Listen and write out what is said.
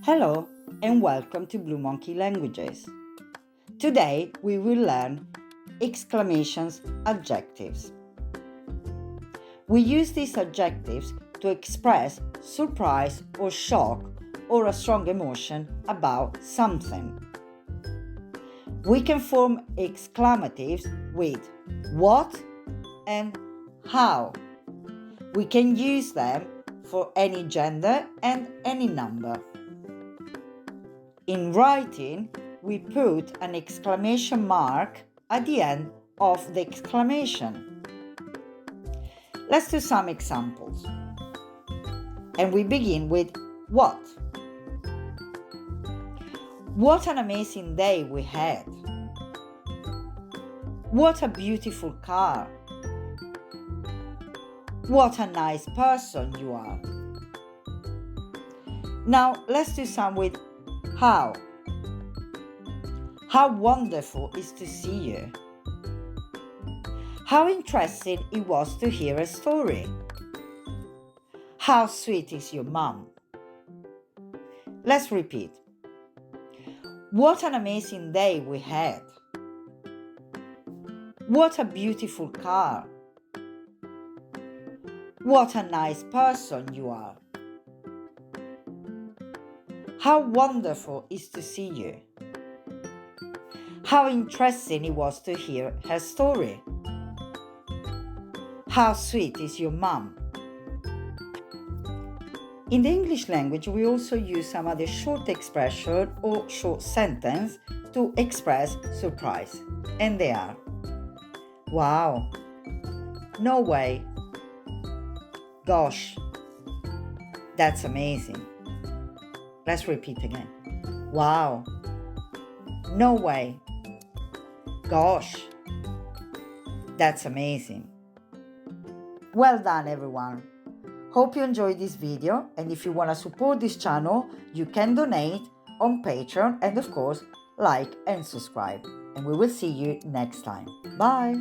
Hello and welcome to Blue Monkey Languages. Today we will learn exclamations adjectives. We use these adjectives to express surprise or shock or a strong emotion about something. We can form exclamatives with what and how. We can use them for any gender and any number. In writing, we put an exclamation mark at the end of the exclamation. Let's do some examples. And we begin with what? What an amazing day we had. What a beautiful car. What a nice person you are. Now let's do some with how. How wonderful is to see you. How interesting it was to hear a story. How sweet is your mom. Let's repeat. What an amazing day we had. What a beautiful car. What a nice person you are. How wonderful is to see you. How interesting it was to hear her story. How sweet is your mom. In the English language, we also use some other short expression or short sentence to express surprise. And they are: wow, no way, gosh, that's amazing. Let's repeat again. Wow, no way, gosh, that's amazing. Well done, everyone. Hope you enjoyed this video, and if you want to support this channel, you can donate on Patreon and of course, like and subscribe. And we will see you next time. Bye!